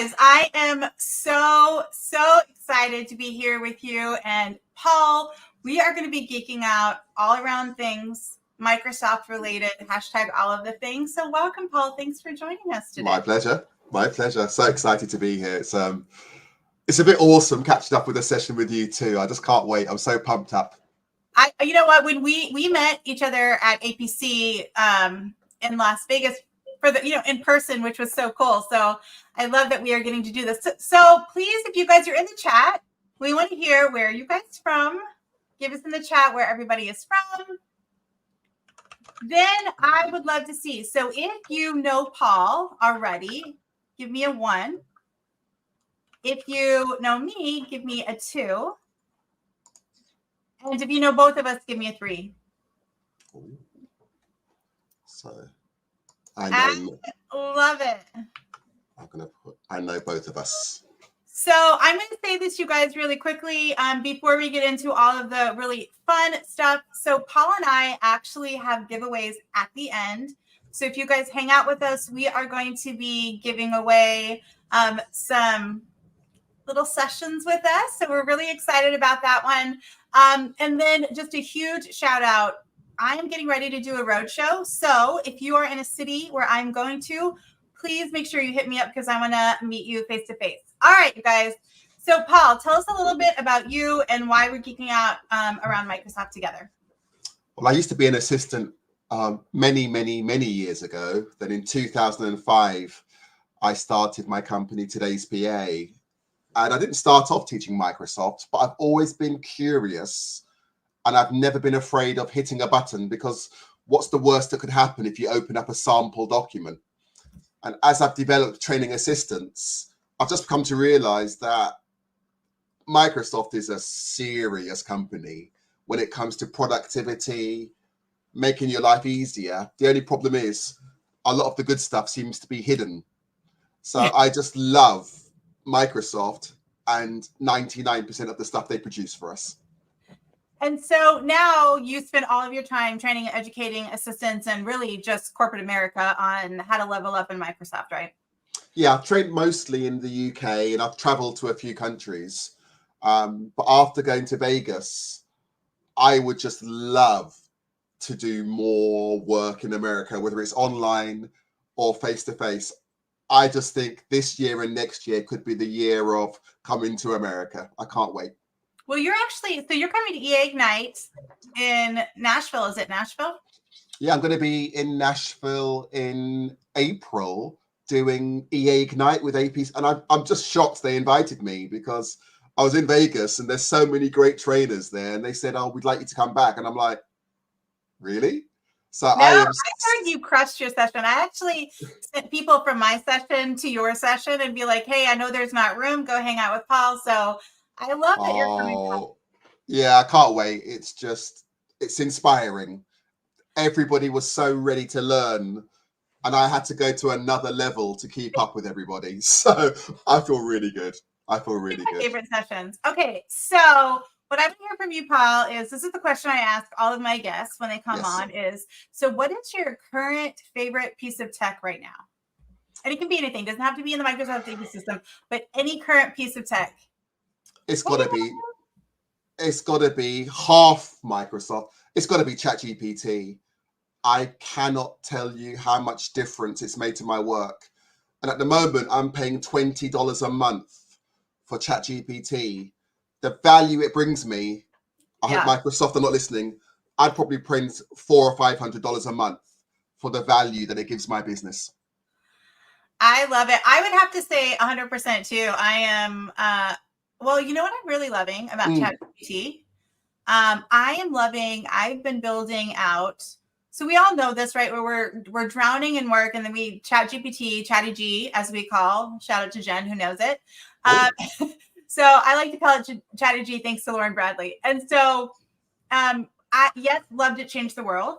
guys, I am so excited to be here with you and Paul. We are going to be geeking out all around things Microsoft related, hashtag all of the things. So welcome, Paul. Thanks for joining us today. My pleasure. My pleasure. So excited to be here. It's a bit awesome catching up with a session with you too. I just can't wait. I'm so pumped up. You know what? When we met each other at APC in Las Vegas for the in person, which was so cool. So I love that we are getting to do this. So please, if you guys are in the chat, we want to hear where are you guys from. Give us in the chat where everybody is from. Then I would love to see. So if you know Paul already, give me a 1. If you know me, give me a 2. And if you know both of us, give me a 3. So I love it. I know both of us. So I'm going to say this, you guys, really quickly before we get into all of the really fun stuff. So Paul and I actually have giveaways at the end. So if you guys hang out with us, we are going to be giving away some little sessions with us. So we're really excited about that one. And then just a huge shout out. I am getting ready to do a road show. So if you are in a city where I'm going to, please make sure you hit me up because I want to meet you face to face. All right, you guys. So Paul, tell us a little bit about you and why we're geeking out around Microsoft together. Well, I used to be an assistant many years ago. Then in 2005, I started my company, Today's PA. And I didn't start off teaching Microsoft, but I've always been curious and I've never been afraid of hitting a button because what's the worst that could happen if you open up a sample document? And as I've developed training assistants, I've just come to realize that Microsoft is a serious company when it comes to productivity, making your life easier. The only problem is a lot of the good stuff seems to be hidden. So I just love Microsoft and 99% of the stuff they produce for us. And so now you spend all of your time training and educating assistants and really just corporate America on how to level up in Microsoft, right? Yeah, I've trained mostly in the UK and I've traveled to a few countries. But after going to Vegas, I would just love to do more work in America, whether it's online or face-to-face. I just think this year and next year could be the year of coming to America. I can't wait. Well, you're coming to EA Ignite in Nashville. Is it Nashville? Yeah, I'm going to be in Nashville in April doing EA Ignite with APs. And I'm just shocked they invited me because I was in Vegas and there's so many great trainers there. And they said, oh, we'd like you to come back. And I'm like, really? So no, I heard you crushed your session. I actually sent people from my session to your session and be like, hey, I know there's not room. Go hang out with Paul. So I love that you're coming back. Yeah, I can't wait. It's inspiring. Everybody was so ready to learn. And I had to go to another level to keep up with everybody. So I feel really good. I feel really good. Favorite sessions. Okay, so what I've been hearing from you, Paul, is this is the question I ask all of my guests when they come on is, so what is your current favorite piece of tech right now? And it can be anything. It doesn't have to be in the Microsoft ecosystem, but any current piece of tech. It's got to be half Microsoft. It's got to be ChatGPT. I cannot tell you how much difference it's made to my work. And at the moment, I'm paying $20 a month for ChatGPT. The value it brings me, I hope Microsoft are not listening, I'd probably print $400 or $500 a month for the value that it gives my business. I love it. I would have to say 100% too. I am, well, you know what I'm really loving about ChatGPT? I've been building out, so we all know this, right? Where we're drowning in work and then we ChatGPT, Chatty G, as we call, shout out to Jen who knows it. So I like to call it Chatty G, thanks to Lauren Bradley. And so, loved it, changed the world.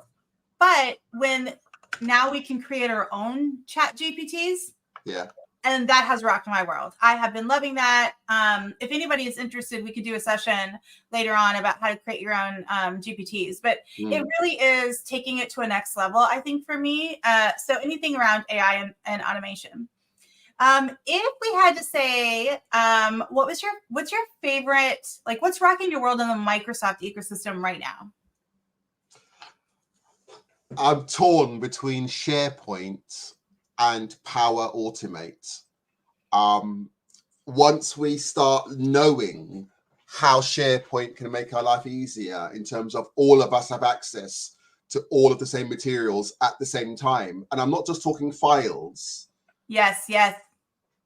But when now we can create our own Chat GPTs. Yeah. And that has rocked my world. I have been loving that. If anybody is interested, we could do a session later on about how to create your own GPTs. But it really is taking it to a next level, I think, for me. So anything around AI and automation. If we had to say, what's your favorite, like what's rocking your world in the Microsoft ecosystem right now? I'm torn between SharePoint and Power Automate. Once we start knowing how SharePoint can make our life easier in terms of all of us have access to all of the same materials at the same time. And I'm not just talking files. Yes.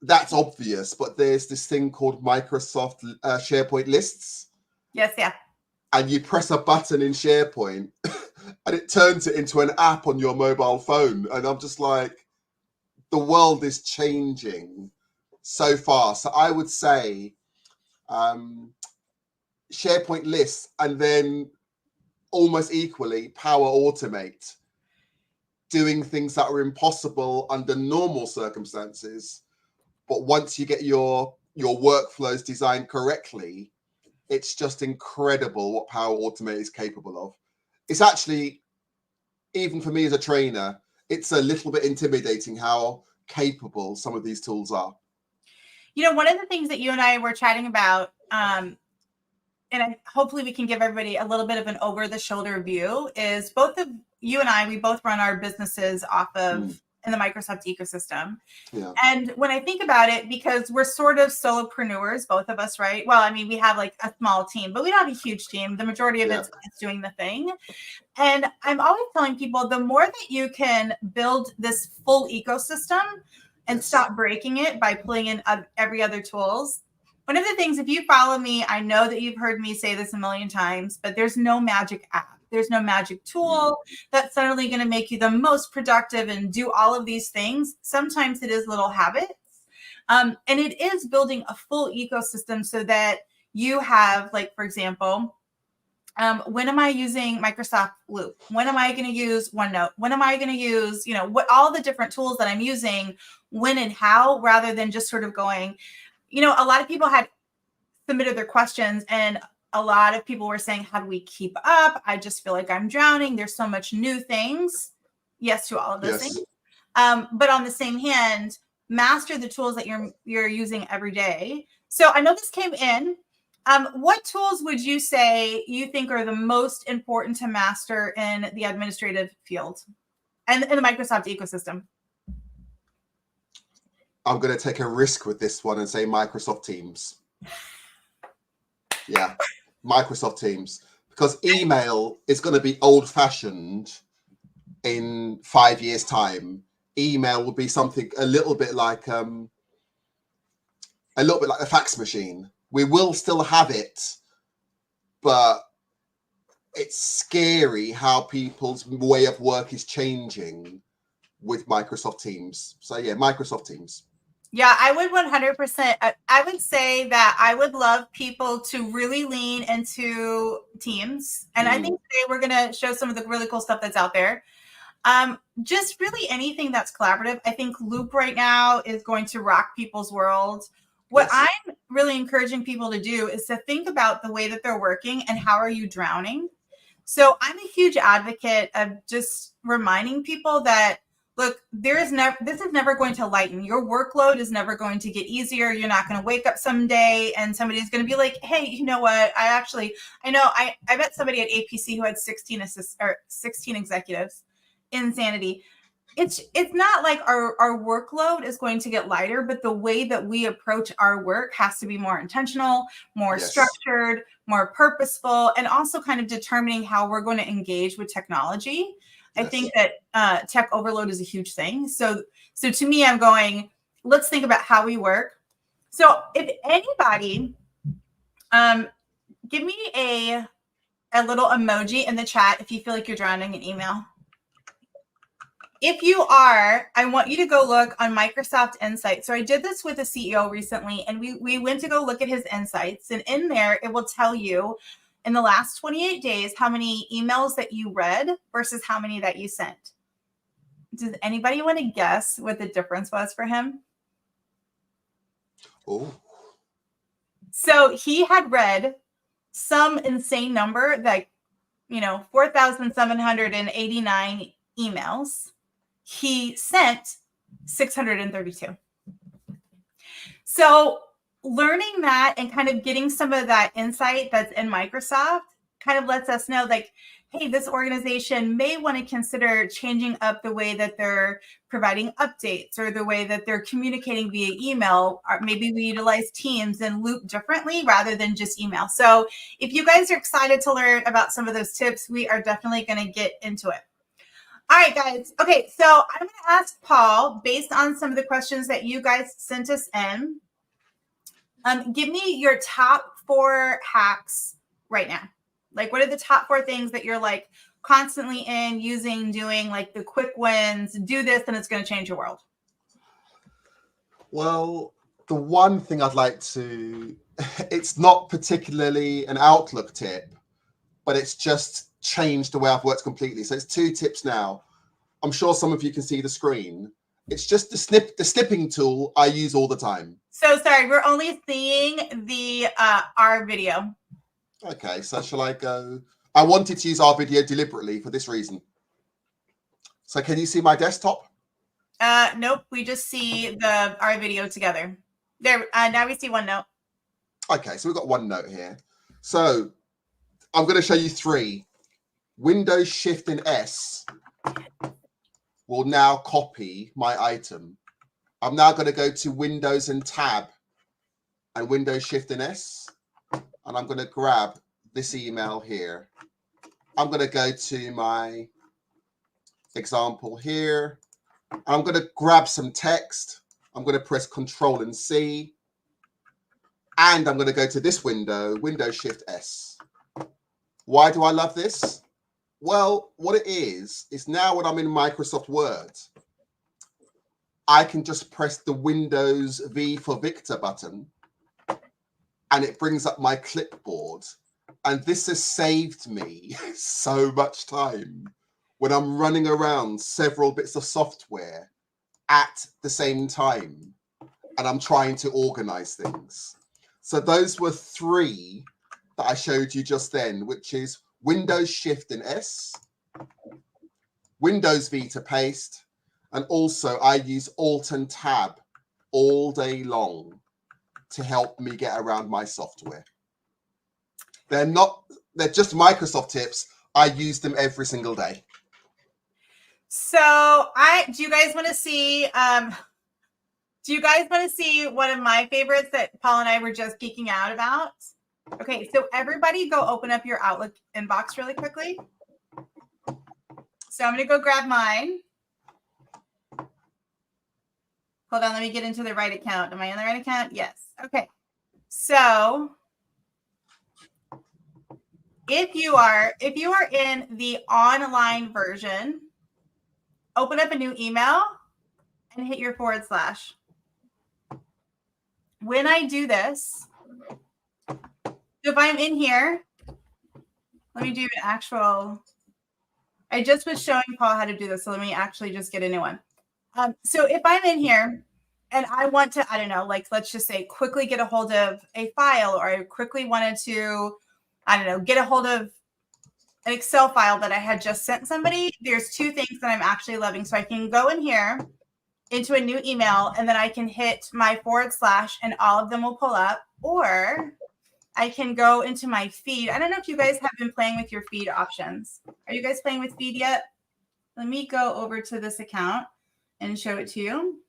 That's obvious, but there's this thing called Microsoft SharePoint lists. Yes, yeah. And you press a button in SharePoint and it turns it into an app on your mobile phone. And I'm just like, the world is changing so fast. So I would say SharePoint lists, and then almost equally Power Automate, doing things that are impossible under normal circumstances. But once you get your workflows designed correctly, it's just incredible what Power Automate is capable of. It's actually, even for me as a trainer, it's a little bit intimidating how capable some of these tools are. You know, one of the things that you and I were chatting about, and hopefully we can give everybody a little bit of an over the shoulder view, is both of you and I, we both run our businesses off of in the Microsoft ecosystem. Yeah. And when I think about it, because we're sort of solopreneurs, both of us, right? Well, I mean, we have like a small team, but we don't have a huge team. The majority of it's doing the thing. And I'm always telling people, the more that you can build this full ecosystem and stop breaking it by pulling in every other tools. One of the things, if you follow me, I know that you've heard me say this a million times, but there's no magic app. There's no magic tool that's suddenly going to make you the most productive and do all of these things. Sometimes it is little habits. And it is building a full ecosystem so that you have, like, for example, when am I using Microsoft Loop? When am I going to use OneNote? When am I going to use, what all the different tools that I'm using, when and how, rather than just sort of going, a lot of people had submitted their questions and a lot of people were saying, how do we keep up? I just feel like I'm drowning. There's so much new things. Yes to all of those things. But on the same hand, master the tools that you're using every day. So I know this came in. What tools would you say you think are the most important to master in the administrative field and in the Microsoft ecosystem? I'm going to take a risk with this one and say Microsoft Teams. Yeah, Microsoft Teams. Because email is going to be old-fashioned in 5 years' time. Email will be something a little bit like a fax machine. We will still have it, but it's scary how people's way of work is changing with Microsoft Teams. So yeah, Microsoft Teams. Yeah, I would 100%. I would say that I would love people to really lean into Teams. And I think today we're going to show some of the really cool stuff that's out there. Just really anything that's collaborative. I think Loop right now is going to rock people's world. What I'm really encouraging people to do is to think about the way that they're working and how are you drowning. So I'm a huge advocate of just reminding people that, look, this is never going to lighten. Your workload is never going to get easier. You're not going to wake up someday and somebody's going to be like, hey, you know what? I met somebody at APC who had 16 executives. Insanity. It's not like our workload is going to get lighter, but the way that we approach our work has to be more intentional, more structured, more purposeful, and also kind of determining how we're going to engage with technology. I think that tech overload is a huge thing. So to me, I'm going, let's think about how we work. So if anybody, give me a little emoji in the chat if you feel like you're drowning in email. If you are, I want you to go look on Microsoft Insights. So I did this with a CEO recently, and we went to go look at his insights. And in there, it will tell you in the last 28 days how many emails that you read versus how many that you sent. Does anybody want to guess what the difference was for him? Oh. So he had read some insane number, like 4,789 emails. He sent 632. So learning that and kind of getting some of that insight that's in Microsoft kind of lets us know, like, hey, this organization may want to consider changing up the way that they're providing updates or the way that they're communicating via email. Or maybe we utilize Teams and Loop differently rather than just email. So if you guys are excited to learn about some of those tips, we are definitely going to get into it. All right, guys. Okay, so I'm going to ask Paul, based on some of the questions that you guys sent us in, give me your top 4 hacks right now. Like, what are the top 4 things that you're like constantly in using, doing, like the quick wins, do this and it's going to change your world? Well, the one thing I'd like to, it's not particularly an Outlook tip, but it's just changed the way I've worked completely. So it's 2 tips now. I'm sure some of you can see the screen. It's just the snipping tool I use all the time. So sorry, we're only seeing the our video. Okay, so shall I go? I wanted to use our video deliberately for this reason. So can you see my desktop? Nope, we just see our video together. There, now we see OneNote. Okay, so we've got OneNote here. So I'm going to show you 3. Windows Shift and S will now copy my item. I'm now going to go to Windows and Tab and Windows Shift and S. And I'm going to grab this email here. I'm going to go to my example here. I'm going to grab some text. I'm going to press Control and C. And I'm going to go to this window, Windows Shift S. Why do I love this? Well, what it is now when I'm in Microsoft Word, I can just press the Windows V for Victor button and it brings up my clipboard. And this has saved me so much time when I'm running around several bits of software at the same time and I'm trying to organize things. So those were 3 that I showed you just then, which is Windows Shift and S, Windows V to paste, and also I use Alt and Tab all day long to help me get around my software. They're just Microsoft tips. I use them every single day. So do you guys want to see one of my favorites that Paul and I were just geeking out about? Okay, so everybody go open up your Outlook inbox really quickly. So I'm going to go grab mine. Hold on, let me get into the right account. Am I in the right account? Yes. Okay. So if you are in the online version, open up a new email and hit your /. When I do this, if I'm in here, let me do an actual, I just was showing Paul how to do this. So let me actually just get a new one. So if I'm in here and I want to, I don't know, like, let's just say quickly get a hold of a file, or I quickly wanted to, I don't know, get a hold of an Excel file that I had just sent somebody, there's 2 things that I'm actually loving. So I can go in here into a new email and then I can hit my / and all of them will pull up, or I can go into my feed. I don't know if you guys have been playing with your feed options. Are you guys playing with feed yet? Let me go over to this account and show it to you.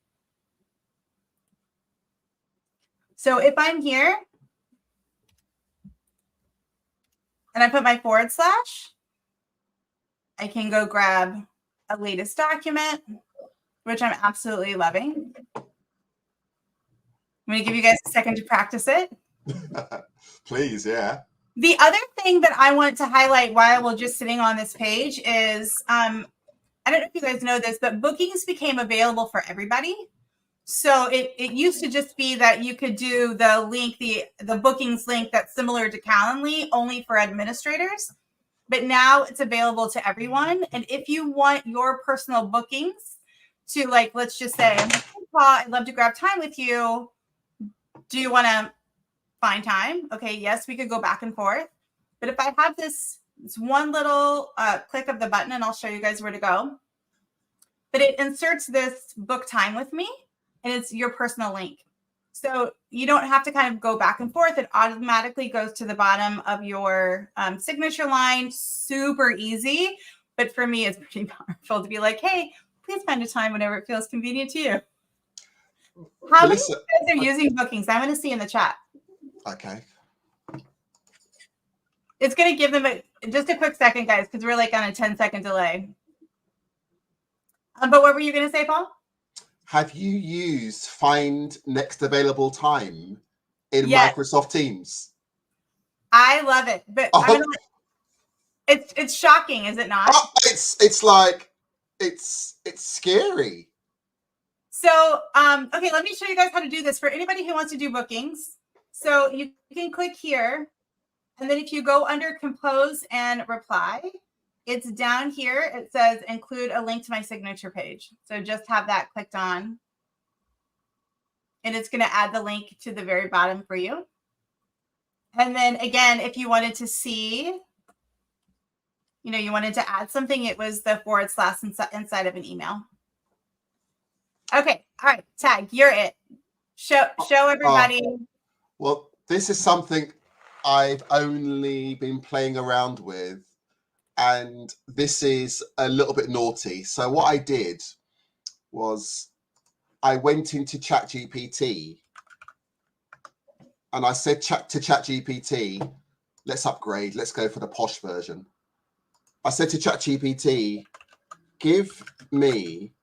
So if I'm here and I put my /, I can go grab a latest document, which I'm absolutely loving. I'm going to give you guys a second to practice it. Please, yeah. The other thing that I want to highlight while we're just sitting on this page is, I don't know if you guys know this, but bookings became available for everybody. So it used to just be that you could do the link, the bookings link that's similar to Calendly, only for administrators. But now it's available to everyone. And if you want your personal bookings to, like, let's just say, hey, Paul, I'd love to grab time with you. Do you want to find time? Okay, yes, we could go back and forth. But if I have this one little click of the button, and I'll show you guys where to go, but it inserts this book time with me, and it's your personal link. So you don't have to kind of go back and forth. It automatically goes to the bottom of your signature line. Super easy. But for me, it's pretty powerful to be like, hey, please find a time whenever it feels convenient to you. How many of you guys are using bookings? I'm going to see in the chat. Okay. It's going to give them just a quick second, guys, because we're like on a 10-second delay. But what were you going to say, Paul? Have you used Find Next Available Time in Microsoft Teams? I love it, but it's shocking, is it not? It's like it's scary. So okay, let me show you guys how to do this for anybody who wants to do bookings. So you can click here, and then if you go under compose and reply, it's down here. It says include a link to my signature page. So just have that clicked on. And it's going to add the link to the very bottom for you. And then again, if you wanted to see, you wanted to add something, it was the / inside of an email. Okay. All right. Tag, you're it. Show everybody. Well, this is something I've only been playing around with. And this is a little bit naughty. So what I did was I went into ChatGPT and I said to ChatGPT, let's upgrade. Let's go for the posh version. I said to ChatGPT, give me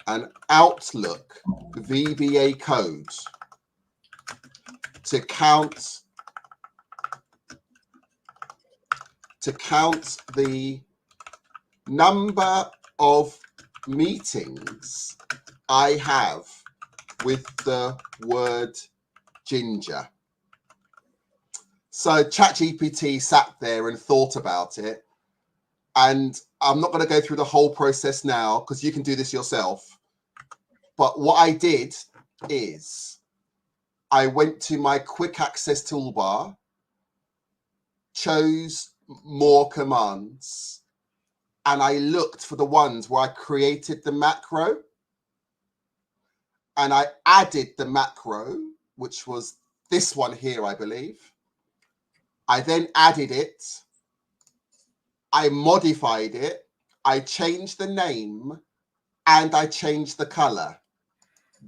an Outlook VBA code to count the number of meetings I have with the word ginger. So ChatGPT sat there and thought about it. And I'm not going to go through the whole process now because you can do this yourself. But what I did is I went to my quick access toolbar, chose more commands, and I looked for the ones where I created the macro. And I added the macro, which was this one here, I believe. I then added it. I modified it. I changed the name and I changed the color.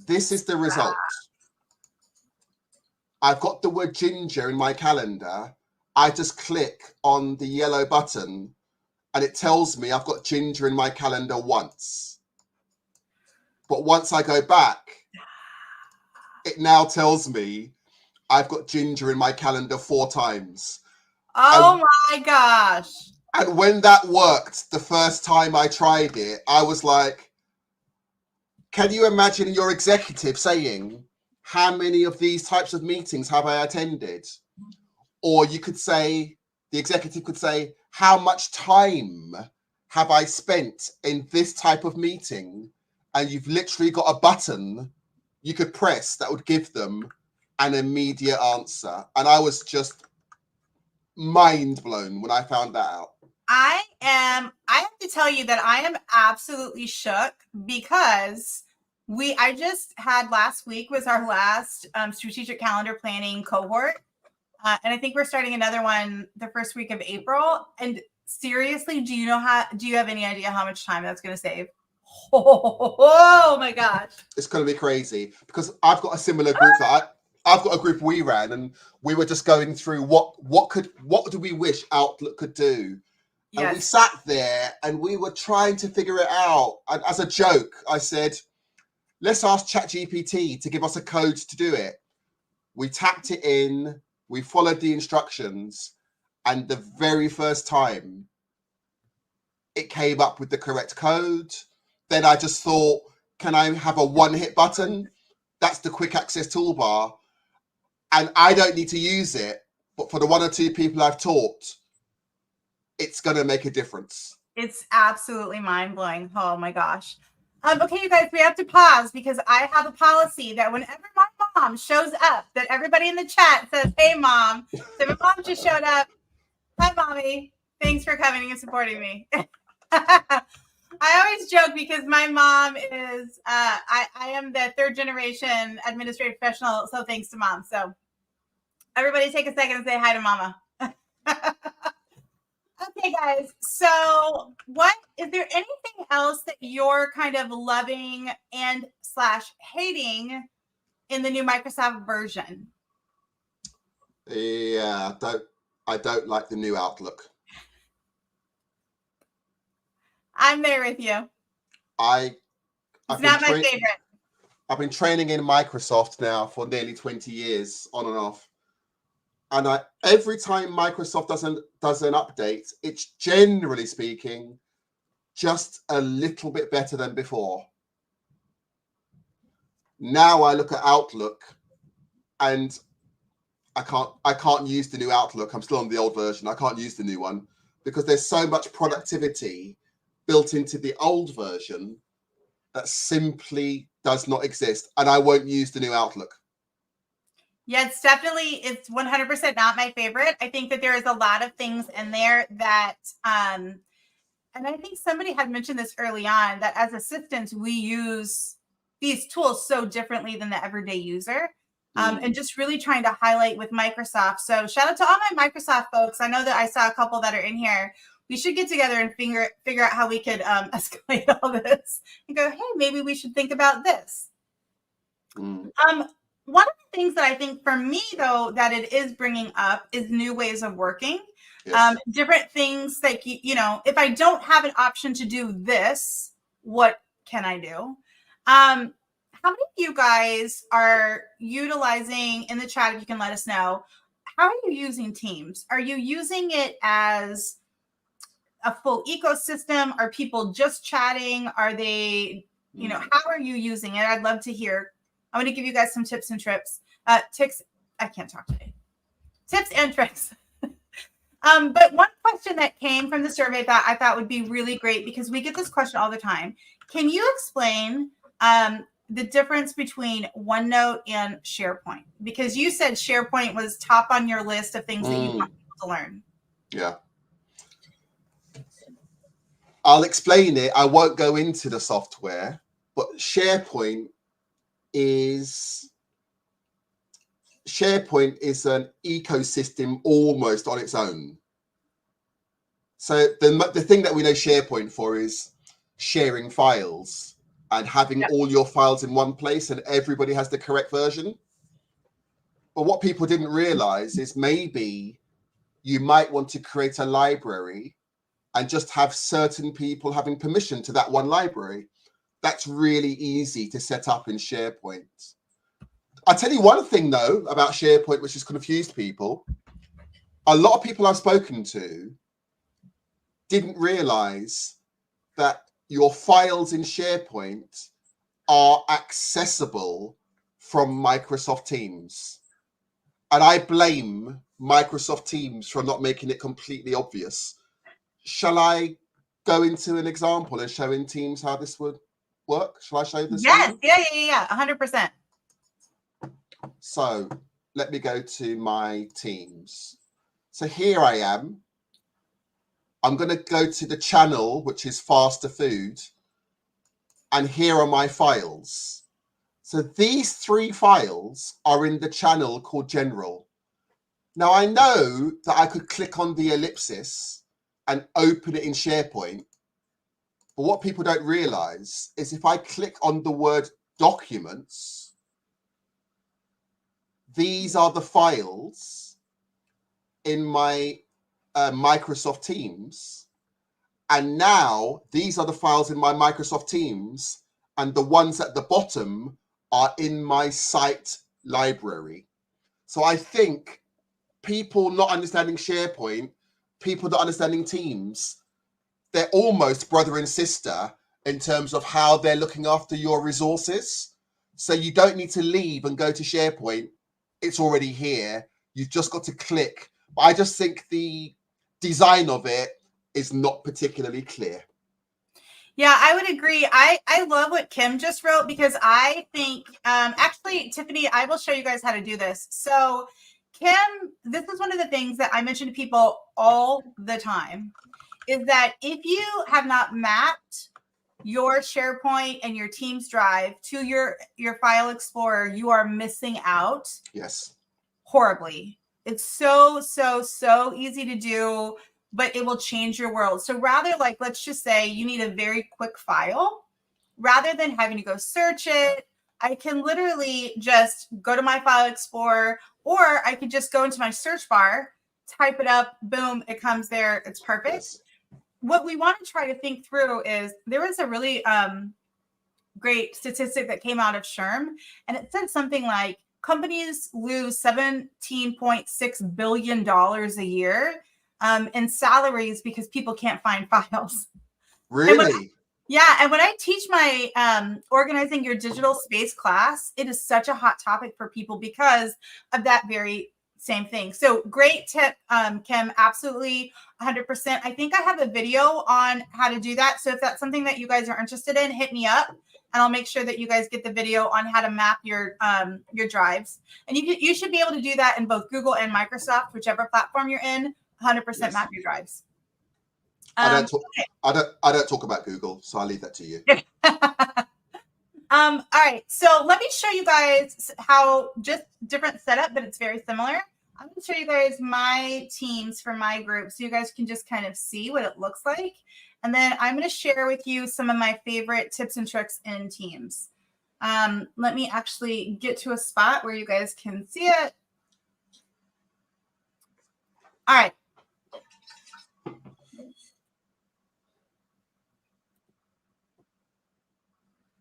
This is the result. I've got the word ginger in my calendar. I just click on the yellow button and it tells me I've got ginger in my calendar once. But once I go back, it now tells me I've got ginger in my calendar 4 times. Oh my gosh. And when that worked the first time I tried it, I was like, can you imagine your executive saying, how many of these types of meetings have I attended? Or you could say, the executive could say, how much time have I spent in this type of meeting? And you've literally got a button you could press that would give them an immediate answer. And I was just mind blown when I found that out. I have to tell you that I am absolutely shook because I just had last week was our last strategic calendar planning cohort. And I think we're starting another one the first week of April. And seriously, do you have any idea how much time that's going to save? Oh my gosh. It's going to be crazy because I've got a similar group that I've got a group we ran and we were just going through what do we wish Outlook could do? Yes. And we sat there and we were trying to figure it out. And as a joke, I said, let's ask ChatGPT to give us a code to do it. We tapped it in, we followed the instructions, and the very first time it came up with the correct code. Then I just thought, can I have a one-hit button? That's the quick access toolbar. And I don't need to use it, but for the 1 or 2 people I've taught, it's going to make a difference. It's absolutely mind-blowing. Oh my gosh. Okay, you guys, we have to pause because I have a policy that whenever my mom shows up, that everybody in the chat says, hey, Mom. So my mom just showed up. Hi, Mommy. Thanks for coming and supporting me. I always joke because my mom is, I am the third generation administrative professional. So thanks to mom. So everybody take a second and say hi to mama. Okay, guys. So what, is there anything else that you're kind of loving and / hating in the new Microsoft version? Yeah, I don't like the new Outlook. I'm there with you. I've It's been not my favorite. I've been training in Microsoft now for nearly 20 years, on and off. And every time Microsoft does an update, it's generally speaking just a little bit better than before. Now I look at Outlook and I can't use the new Outlook. I'm still on the old version. I can't use the new one because there's so much productivity built into the old version that simply does not exist. And I won't use the new Outlook. Yeah, it's 100% not my favorite. I think that there is a lot of things in there that, and I think somebody had mentioned this early on, that as assistants, we use these tools so differently than the everyday user. And just really trying to highlight with Microsoft. So shout out to all my Microsoft folks. I know that I saw a couple that are in here. We should get together and figure out how we could escalate all this and go, hey, maybe we should think about this. One of the things that I think for me, though, that it is bringing up is new ways of working. Yes. Different things like, you know, if I don't have an option to do this, what can I do? How many of you guys are utilizing, in the chat, if you can let us know, how are you using Teams? Are you using it as a full ecosystem? Are people just chatting? Are they, you know, how are you using it? I'd love to hear. I'm going to give you guys some tips and tricks. I can't talk today. Tips and tricks. But one question that came from the survey that I thought would be really great, because we get this question all the time. Can you explain the difference between OneNote and SharePoint? Because you said SharePoint was top on your list of things that you want people to learn. Yeah. I'll explain it. I won't go into the software, but SharePoint is an ecosystem almost on its own. So the thing that we know SharePoint for is sharing files and having all your files in one place and everybody has the correct version. But what people didn't realize is maybe you might want to create a library and just have certain people having permission to that one library. That's really easy to set up in SharePoint. I'll tell you one thing, though, about SharePoint, which has confused people. A lot of people I've spoken to didn't realize that your files in SharePoint are accessible from Microsoft Teams. And I blame Microsoft Teams for not making it completely obvious. Shall I go into an example and show in Teams how this would work? Shall I show this? Yes, yeah, 100%. So let me go to my Teams. So here I am. I'm going to go to the channel, which is faster food. And here are my files. So these 3 files are in the channel called General. Now I know that I could click on the ellipsis and open it in SharePoint. But what people don't realize is if I click on the word documents, these are the files in my Microsoft Teams. And now these are the files in my Microsoft Teams. And the ones at the bottom are in my site library. So I think people not understanding SharePoint, people not understanding Teams, they're almost brother and sister in terms of how they're looking after your resources. So you don't need to leave and go to SharePoint. It's already here. You've just got to click. But I just think the design of it is not particularly clear. Yeah, I would agree. I love what Kim just wrote, because I think, actually, Tiffany, I will show you guys how to do this. So Kim, this is one of the things that I mention to people all the time, is that if you have not mapped your SharePoint and your Teams Drive to your File Explorer, you are missing out. Yes. Horribly. It's so easy to do, but it will change your world. So rather, like, let's just say you need a very quick file, rather than having to go search it, I can literally just go to my File Explorer, or I could just go into my search bar, type it up, boom, it comes there. It's perfect. Yes. What we want to try to think through is there was a really great statistic that came out of SHRM, and it said something like companies lose $17.6 billion a year in salaries because people can't find files. Really? And when I teach my organizing your digital space class, it is such a hot topic for people because of that very same thing. So great tip, Kim, absolutely 100%. I think I have a video on how to do that. So if that's something that you guys are interested in, hit me up and I'll make sure that you guys get the video on how to map your drives. And you should be able to do that in both Google and Microsoft, whichever platform you're in, 100% Yes. map your drives. I don't talk about Google, so I'll leave that to you. All right, so let me show you guys how, just different setup, but it's very similar. I'm going to show you guys my teams for my group so you guys can just kind of see what it looks like. And then I'm going to share with you some of my favorite tips and tricks in Teams. Let me actually get to a spot where you guys can see it. All right.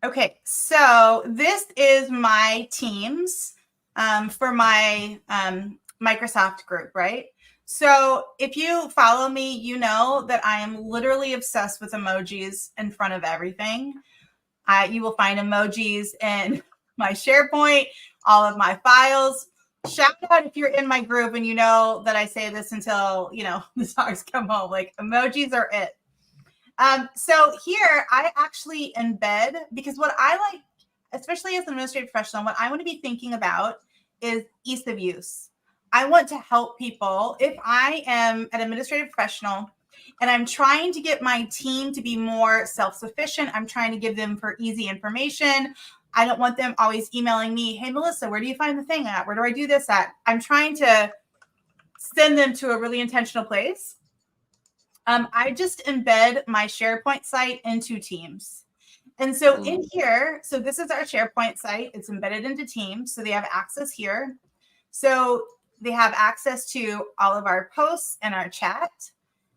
Okay, so this is my Teams for my Microsoft group, right? So if you follow me, you know that I am literally obsessed with emojis in front of everything. You will find emojis in my SharePoint, all of my files. Shout out if you're in my group and you know that I say this until, you know, the stars come home. Like, emojis are it. So here I actually embed, because what I like, especially as an administrative professional, what I want to be thinking about is ease of use. I want to help people. If I am an administrative professional and I'm trying to get my team to be more self-sufficient, I'm trying to give them for easy information. I don't want them always emailing me, hey, Melissa, where do you find the thing at? Where do I do this at? I'm trying to send them to a really intentional place. I just embed my SharePoint site into Teams. And so in here, so this is our SharePoint site. It's embedded into Teams. So they have access here. So they have access to all of our posts and our chat.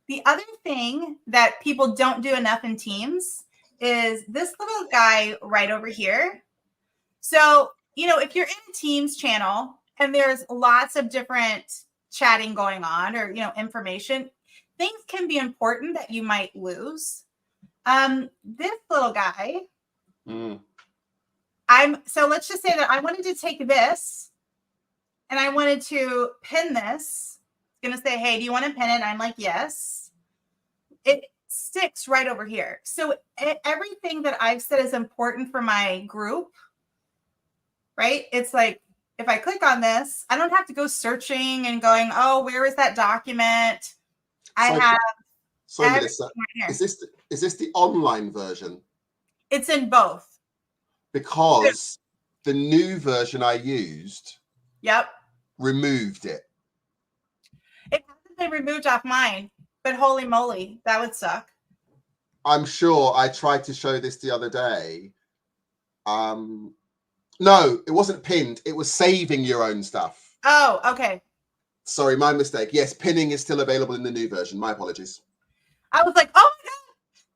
The other thing that people don't do enough in Teams is this little guy right over here. So, you know, if you're in a Teams channel and there's lots of different chatting going on, or, you know, information, things can be important that you might lose. This little guy, so let's just say that I wanted to take this and I wanted to pin this. It's going to say, hey, do you want to pin it? I'm like, yes. It sticks right over here. So everything that I've said is important for my group, right? It's like, if I click on this, I don't have to go searching and going, oh, where is that document? So Melissa, is this the online version? It's in both. Because the new version I used, removed it. It hasn't been removed off mine, but holy moly, that would suck. I'm sure I tried to show this the other day. No, it wasn't pinned. It was saving your own stuff. Oh, okay. Sorry, my mistake. Yes, pinning is still available in the new version. My apologies. I was like, oh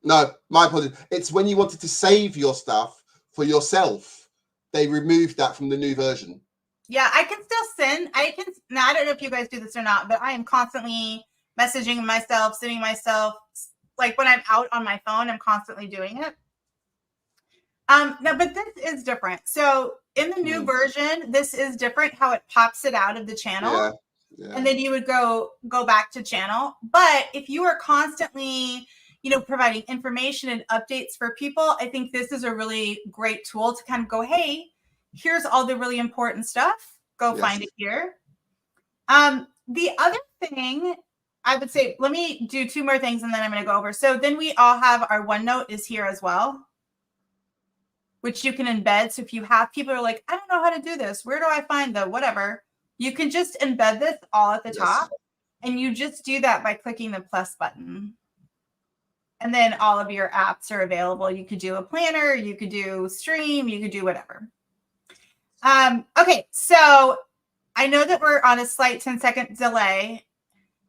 my God. No, my apologies. It's when you wanted to save your stuff for yourself. They removed that from the new version. Yeah, I can still send. Now, I don't know if you guys do this or not, but I am constantly messaging myself, sending myself. Like when I'm out on my phone, I'm constantly doing it. No, but this is different. So in the new version, this is different how it pops it out of the channel. Yeah. And then you would go back to channel. But if you are constantly, you know, providing information and updates for people, I think this is a really great tool to kind of go, hey, here's all the really important stuff. Go find it here. The other thing I would say, let me do 2 more things and then I'm going to go over. So then we all have our OneNote is here as well, which you can embed. So if you have people who are like, I don't know how to do this, where do I find the whatever? You can just embed this all at the top, and you just do that by clicking the plus button. And then all of your apps are available. You could do a planner, you could do stream, you could do whatever. Okay, so I know that we're on a slight 10-second delay.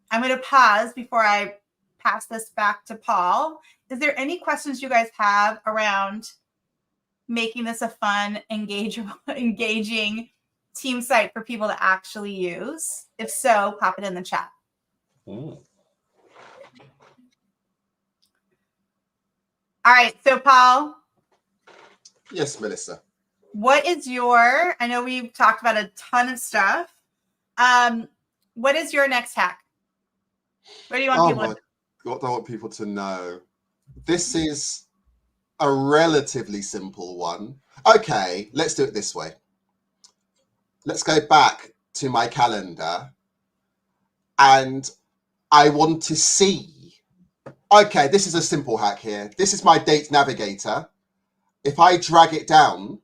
I'm going to pause before I pass this back to Paul. Is there any questions you guys have around making this a fun, engaging team site for people to actually use? If so, pop it in the chat. Mm. All right, so Paul. Yes, Melissa. What is your, I know we've talked about a ton of stuff. What is your next hack? What do you want people to know? What do I want people to know? This is a relatively simple one. Okay, let's do it this way. Let's go back to my calendar and I want to see. Okay, this is a simple hack here. This is my date navigator. If I drag it down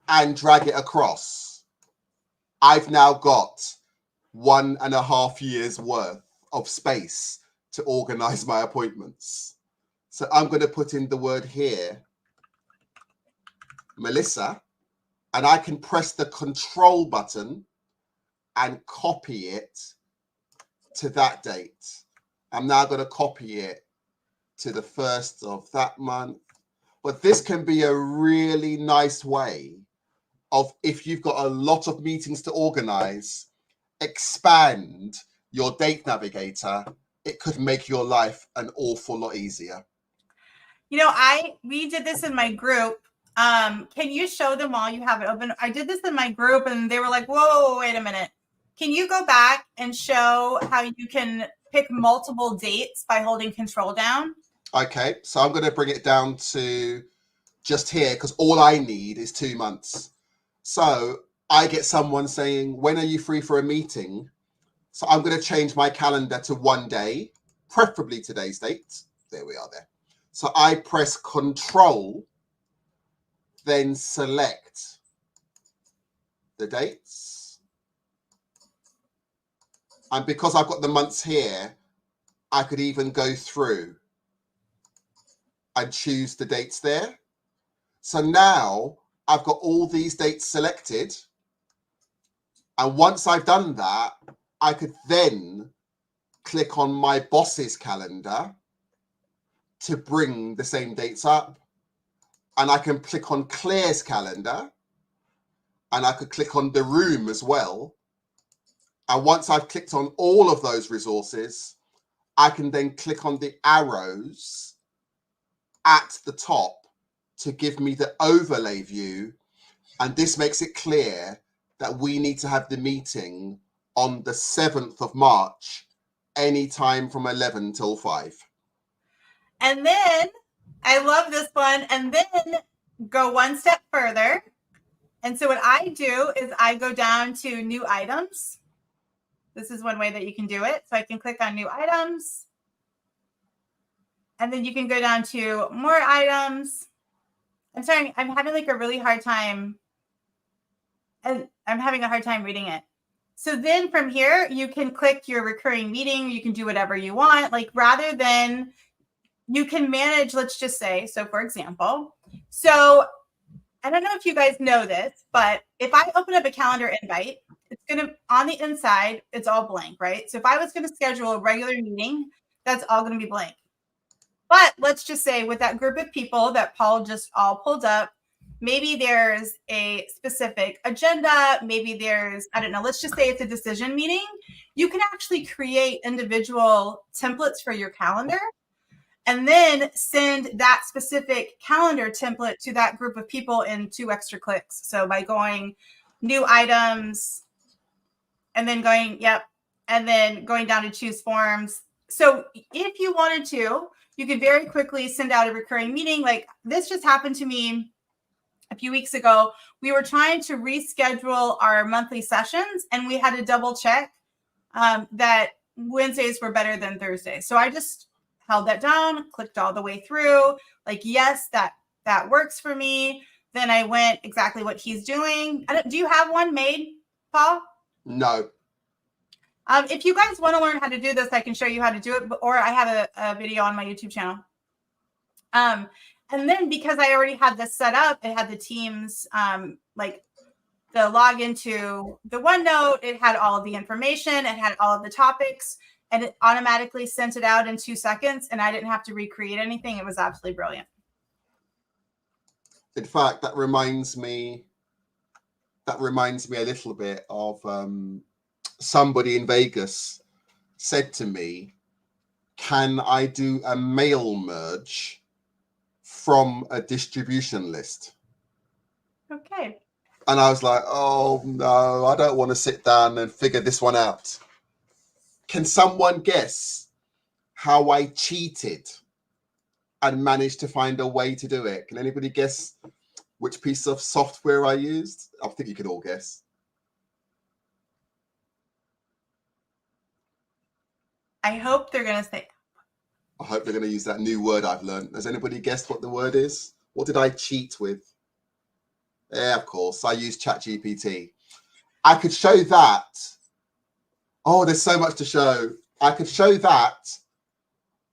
and drag it across, I've now got 1.5 years worth of space to organize my appointments. So I'm going to put in the word here, Melissa, and I can press the control button and copy it to that date. I'm now going to copy it to the 1st of that month. But this can be a really nice way of, if you've got a lot of meetings to organize, expand your date navigator. It could make your life an awful lot easier. You know, we did this in my group. Can you show them while you have it open? I did this in my group and they were like, whoa, wait a minute. Can you go back and show how you can pick multiple dates by holding control down? Okay, so I'm going to bring it down to just here because all I need is 2 months. So I get someone saying, when are you free for a meeting? So I'm going to change my calendar to 1 day, preferably today's date. There we are there. So I press Control, then select the dates. And because I've got the months here, I could even go through and choose the dates there. So now I've got all these dates selected. And once I've done that, I could then click on my boss's calendar to bring the same dates up. And I can click on Claire's calendar. And I could click on the room as well. And once I've clicked on all of those resources, I can then click on the arrows at the top to give me the overlay view. And this makes it clear that we need to have the meeting on the 7th of March, anytime from 11 till 5. And then, I love this one, and then go one step further. And so what I do is I go down to new items. This is one way that you can do it. So I can click on new items. And then you can go down to more items. I'm sorry, I'm having like a really hard time. And I'm having a hard time reading it. So then from here, you can click your recurring meeting. You can do whatever you want. Like rather than, you can manage, let's just say, so for example, so I don't know if you guys know this, but if I open up a calendar invite, it's going to, on the inside, it's all blank, right? So if I was going to schedule a regular meeting, that's all going to be blank. But let's just say with that group of people that Paul just all pulled up, maybe there's a specific agenda. Maybe there's, I don't know, let's just say it's a decision meeting. You can actually create individual templates for your calendar and then send that specific calendar template to that group of people in 2 extra clicks. So by going new items and then going, and then going down to choose forms. So if you wanted to, you could very quickly send out a recurring meeting. Like this just happened to me a few weeks ago, we were trying to reschedule our monthly sessions, and we had to double check that Wednesdays were better than Thursdays. So I just held that down, clicked all the way through, like, yes, that works for me. Then I went exactly what he's doing. Do you have one made, Paul? No. If you guys want to learn how to do this, I can show you how to do it, or I have a video on my YouTube channel. And then because I already had this set up, it had the teams, like the login to the OneNote, it had all of the information, it had all of the topics, and it automatically sent it out in 2 seconds, and I didn't have to recreate anything. It was absolutely brilliant. In fact, that reminds me a little bit of somebody in Vegas said to me, can I do a mail merge from a distribution list? Okay. And I was like, oh no, I don't want to sit down and figure this one out. Can someone guess how I cheated and managed to find a way to do it? Can anybody guess which piece of software I used? I think you can all guess. I hope they're going to say. I hope they're going to use that new word I've learned. Has anybody guessed what the word is? What did I cheat with? Yeah, of course. I used ChatGPT. I could show that. Oh, there's so much to show. I could show that,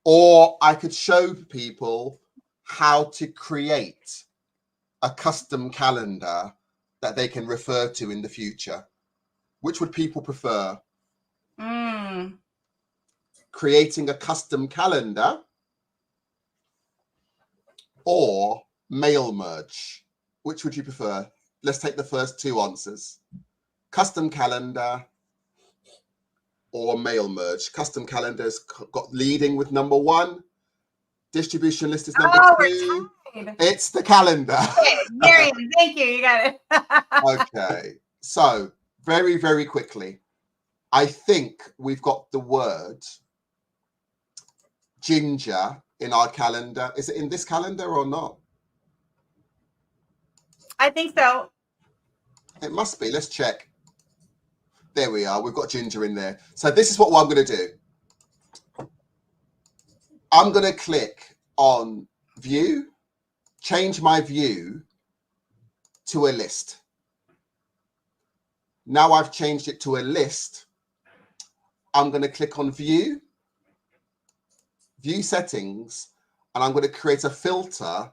or I could show people how to create a custom calendar that they can refer to in the future. Which would people prefer? Creating a custom calendar or mail merge? Which would you prefer? Let's take the first two answers. Custom calendar or mail merge. Custom calendar's got leading with number 1. Distribution list is number 2. It's the calendar. Okay, Marion, thank you. You got it. Okay. So very, very quickly, I think we've got the word ginger in our calendar. Is it in this calendar or not? I think so. It must be. Let's check. There we are. We've got ginger in there. So this is what I'm going to do. I'm going to click on view, change my view to a list. Now I've changed it to a list. I'm going to click on view settings, and I'm going to create a filter,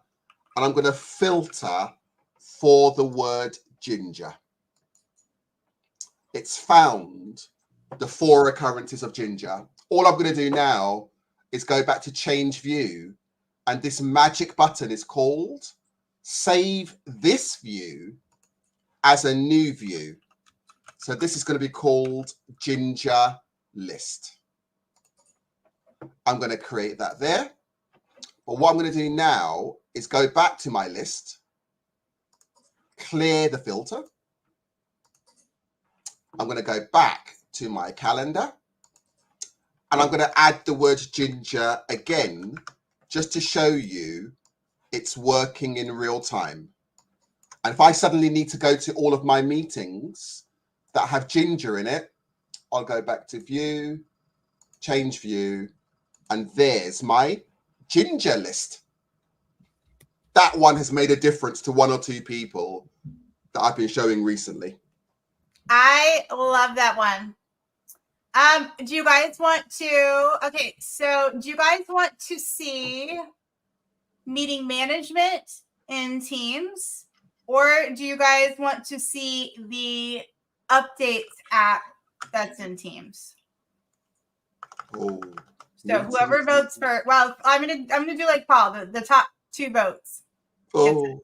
and I'm going to filter for the word ginger. It's found the 4 occurrences of ginger. All I'm going to do now is go back to change view, and this magic button is called save this view as a new view. So this is going to be called ginger list. I'm going to create that there. But what I'm going to do now is go back to my list, clear the filter. I'm going to go back to my calendar, and I'm going to add the word ginger again, just to show you it's working in real time. And if I suddenly need to go to all of my meetings that have ginger in it, I'll go back to view, change view, and there's my ginger list. That one has made a difference to 1 or 2 people that I've been showing recently. I love that one. Do you guys want to, okay, so do you guys want to see meeting management in Teams, or do you guys want to see the updates app that's in Teams? Oh. So whoever votes for, well, I'm gonna do like Paul, the top 2 votes. Oh,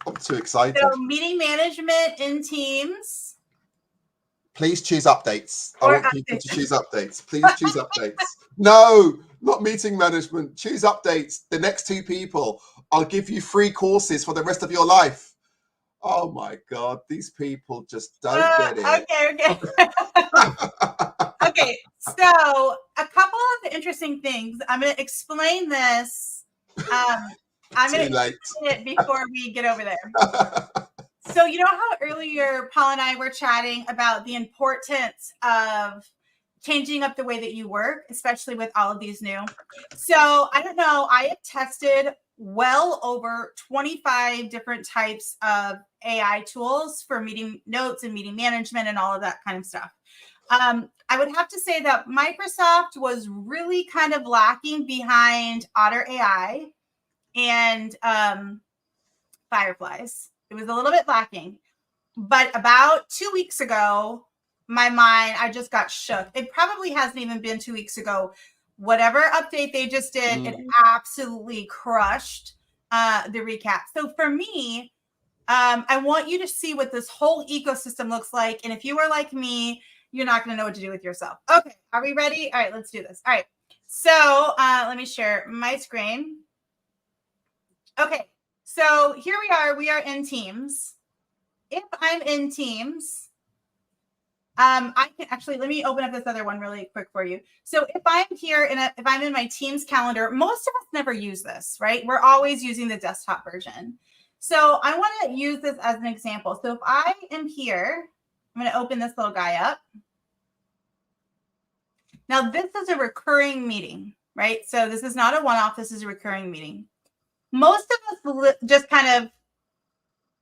I'm too excited. So meeting management in Teams. Please choose updates. I want people to choose updates. Please choose updates. No, not meeting management. Choose updates. The next 2 people, I'll give you free courses for the rest of your life. Oh my God, these people just don't get it. Okay. Okay, so a couple of interesting things. I'm going to explain this I'm Too going to late. it before we get over there. So you know how earlier Paul and I were chatting about the importance of changing up the way that you work, especially with all of these new. So I don't know, I have tested well over 25 different types of AI tools for meeting notes and meeting management and all of that kind of stuff. I would have to say that Microsoft was really kind of lacking behind Otter AI and Fireflies. It was a little bit lacking. But about 2 weeks ago, I just got shook. It probably hasn't even been 2 weeks ago. Whatever update they just did, it absolutely crushed the recap. So for me, I want you to see what this whole ecosystem looks like. And if you are like me, you're not going to know what to do with yourself. Okay, are we ready? All right, let's do this. All right, so let me share my screen. Okay, so here we are. We are in Teams. If I'm in Teams, I can actually, let me open up this other one really quick for you. So if I'm here if I'm in my Teams calendar, most of us never use this, right? We're always using the desktop version. So I want to use this as an example. So if I am here, I'm going to open this little guy up. Now this is a recurring meeting, right? So this is not a one-off, this is a recurring meeting. Most of us just kind of,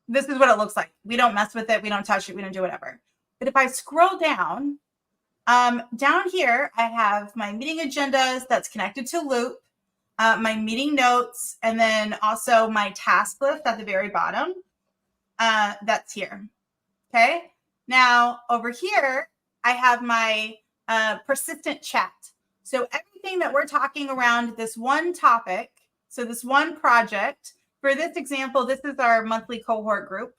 this is what it looks like. We don't mess with it. We don't touch it. We don't do whatever. But if I scroll down, down here, I have my meeting agendas that's connected to Loop, my meeting notes, and then also my task list at the very bottom. That's here. Okay. Now over here, I have my persistent chat. So everything that we're talking around this one topic, so this one project, for this example, this is our monthly cohort group.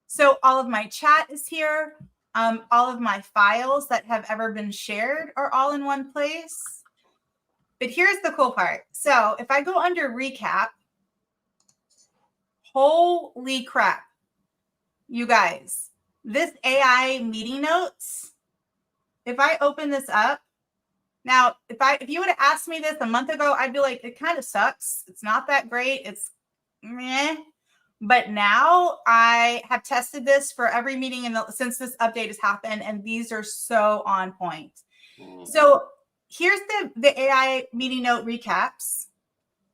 So all of my chat is here. All of my files that have ever been shared are all in one place. But here's the cool part. So if I go under recap, holy crap, you guys, this AI meeting notes, if I open this up, now, if you would have asked me this a month ago, I'd be like, it kind of sucks. It's not that great. It's meh. But now I have tested this for every meeting since this update has happened, and these are so on point. So here's the AI meeting note recaps.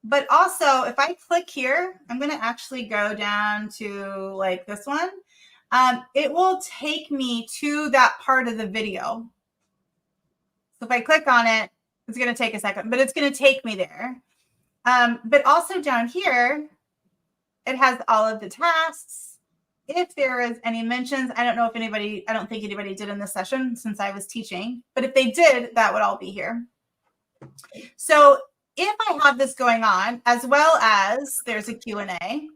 But also, if I click here, I'm going to actually go down to like this one. It will take me to that part of the video. So if I click on it, it's going to take a second, but it's going to take me there. But also down here, it has all of the tasks. If there is any mentions, I don't think anybody did in this session since I was teaching, but if they did, that would all be here. So if I have this going on, as well as there's a Q&A.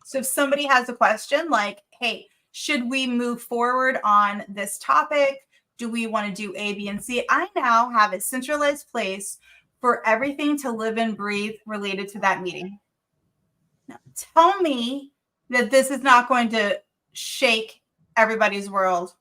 So if somebody has a question like, hey, should we move forward on this topic? Do we want to do A, B, and C? I now have a centralized place for everything to live and breathe related to that meeting. Now, tell me that this is not going to shake everybody's world.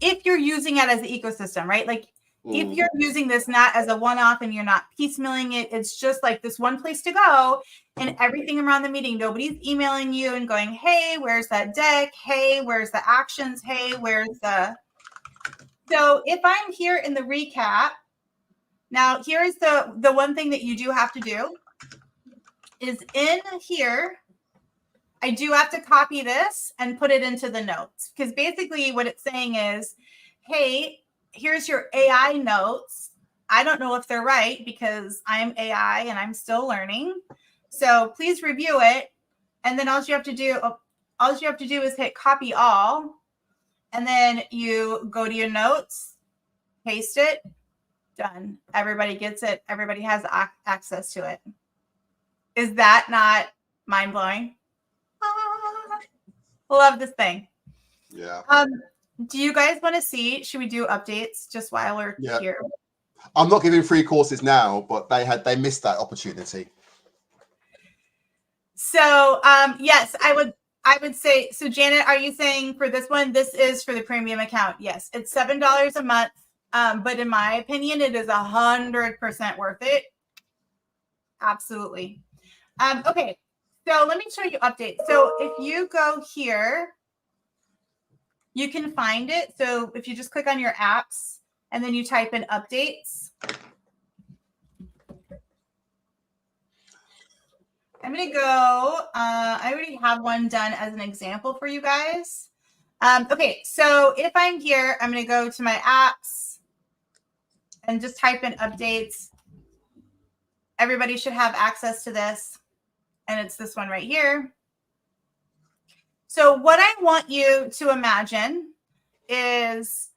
If you're using it as an ecosystem, right? Like if you're using this not as a one-off and you're not piecemealing it, it's just like this one place to go and everything around the meeting. Nobody's emailing you and going, hey, where's that deck? Hey, where's the actions? Hey, where's the... So if I'm here in the recap, now here's the one thing that you do have to do is in here, I do have to copy this and put it into the notes, because basically what it's saying is, hey, here's your AI notes. I don't know if they're right because I'm AI and I'm still learning. So please review it. And then all you have to do is hit copy all. And then you go to your notes, paste it, done. Everybody gets it. Everybody has access to it. Is that not mind-blowing? Love this thing. Yeah. Do you guys want to see? Should we do updates just while we're here? I'm not giving free courses now, but they missed that opportunity. So yes, I would say, so Janet, are you saying for this one, this is for the premium account? Yes, it's $7 a month. But in my opinion, it is 100% worth it. Absolutely. Okay, so let me show you updates. So if you go here, you can find it. So if you just click on your apps and then you type in updates. I'm going to go, I already have one done as an example for you guys. Okay, so if I'm here, I'm going to go to my apps and just type in updates. Everybody should have access to this. And it's this one right here. So what I want you to imagine is,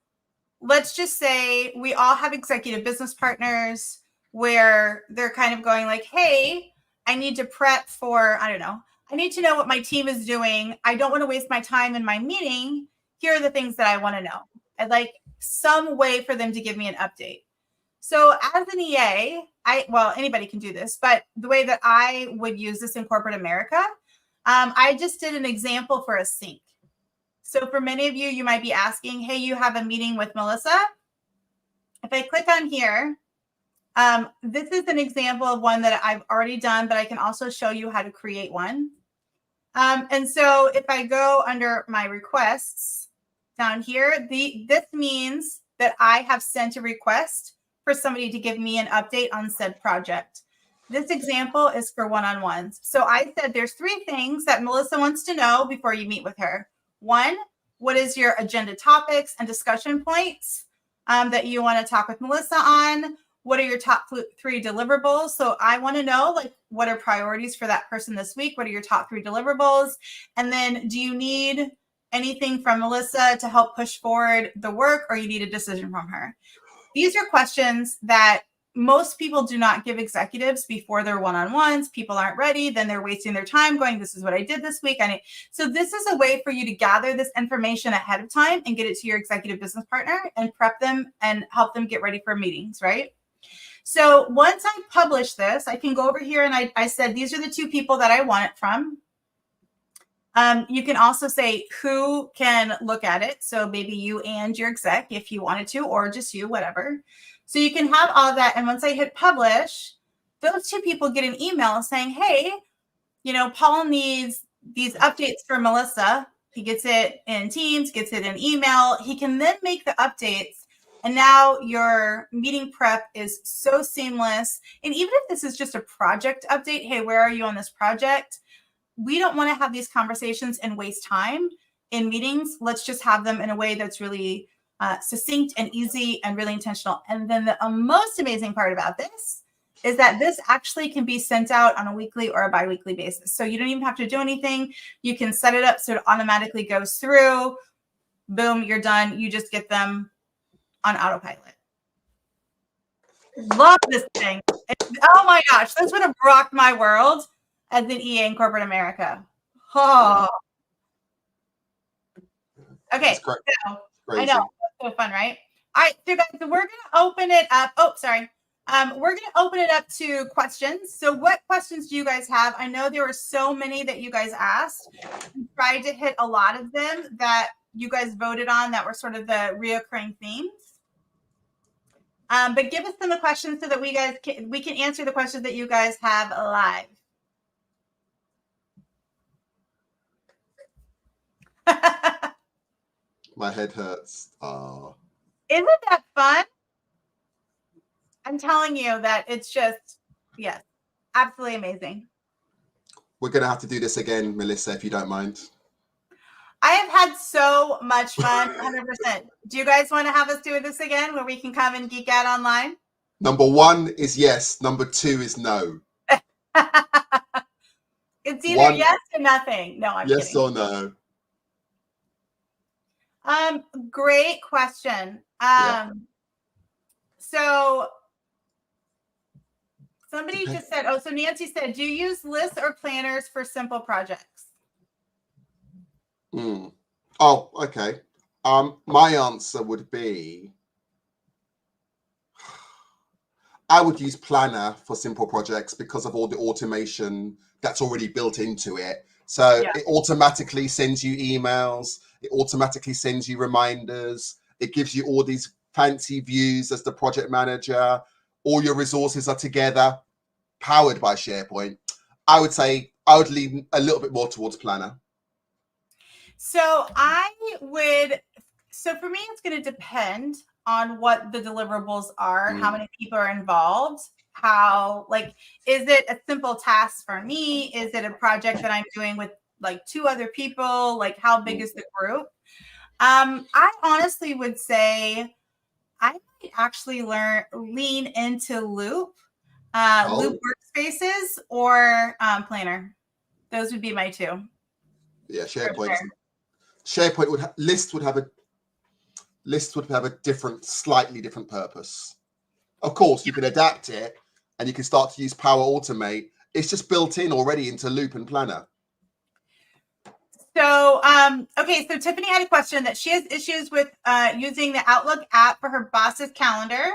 let's just say we all have executive business partners where they're kind of going like, hey, I need to prep for, I don't know, I need to know what my team is doing. I don't want to waste my time in my meeting. Here are the things that I want to know. I'd like some way for them to give me an update. So as an EA, well, anybody can do this, but the way that I would use this in corporate America, I just did an example for a sync. So for many of you, you might be asking, hey, you have a meeting with Melissa. If I click on here, this is an example of one that I've already done, but I can also show you how to create one. And so if I go under my requests down here, this means that I have sent a request for somebody to give me an update on said project. This example is for one-on-ones. So I said there's 3 things that Melissa wants to know before you meet with her. 1, what is your agenda topics and discussion points that you want to talk with Melissa on? What are your top 3 deliverables? So I want to know, like, what are priorities for that person this week? What are your top 3 deliverables? And then do you need anything from Melissa to help push forward the work, or you need a decision from her? These are questions that most people do not give executives before their one-on-ones. People aren't ready. Then they're wasting their time going, this is what I did this week. So this is a way for you to gather this information ahead of time and get it to your executive business partner and prep them and help them get ready for meetings, right? So once I publish this, I can go over here and I said, these are the 2 people that I want it from. You can also say who can look at it. So maybe you and your exec, if you wanted to, or just you, whatever. So you can have all that. And once I hit publish, those 2 people get an email saying, hey, Paul needs these updates for Melissa. He gets it in Teams, gets it in email. He can then make the updates. And now your meeting prep is so seamless. And even if this is just a project update, hey, where are you on this project? We don't want to have these conversations and waste time in meetings. Let's just have them in a way that's really succinct and easy and really intentional. And then the most amazing part about this is that this actually can be sent out on a weekly or a biweekly basis. So you don't even have to do anything. You can set it up so it automatically goes through. Boom, you're done. You just get them on autopilot. Love this thing. Oh my gosh, this would have rocked my world as an EA in corporate America. Oh. Okay, so I know, that's so fun, right? All right, so guys, so we're gonna open it up. Oh, sorry. We're gonna open it up to questions. So what questions do you guys have? I know there were so many that you guys asked. We tried to hit a lot of them that you guys voted on that were sort of the reoccurring themes. But give us some of the questions so that we can answer the questions that you guys have live. My head hurts. Oh. Isn't that fun? I'm telling you that it's just, yes, absolutely amazing. We're going to have to do this again, Melissa, if you don't mind. I have had so much fun, 100%. Do you guys want to have us do this again where we can come and geek out online? Number 1 is yes. Number 2 is no. It's either yes or nothing. No, I'm yes kidding. Or no. Great question. So somebody just said, so Nancy said, do you use lists or planners for simple projects? Oh, okay. My answer would be, I would use Planner for simple projects because of all the automation that's already built into it. So it automatically sends you emails. It automatically sends you reminders. It gives you all these fancy views as the project manager. All your resources are together. powered by SharePoint, I would say I would lean a little bit more towards Planner. So so for me, it's going to depend on what the deliverables are, how many people are involved, is it a simple task for me? Is it a project that I'm doing with like 2 other people? Like, how big is the group? I honestly would say I might actually lean into Loop, Loop Workspaces, or Planner. Those would be my 2. Yeah, SharePoint would List would have a different, slightly different purpose. Of course, you can adapt it, and you can start to use Power Automate. It's just built in already into Loop and Planner. So, okay, so Tiffany had a question that she has issues with using the Outlook app for her boss's calendar.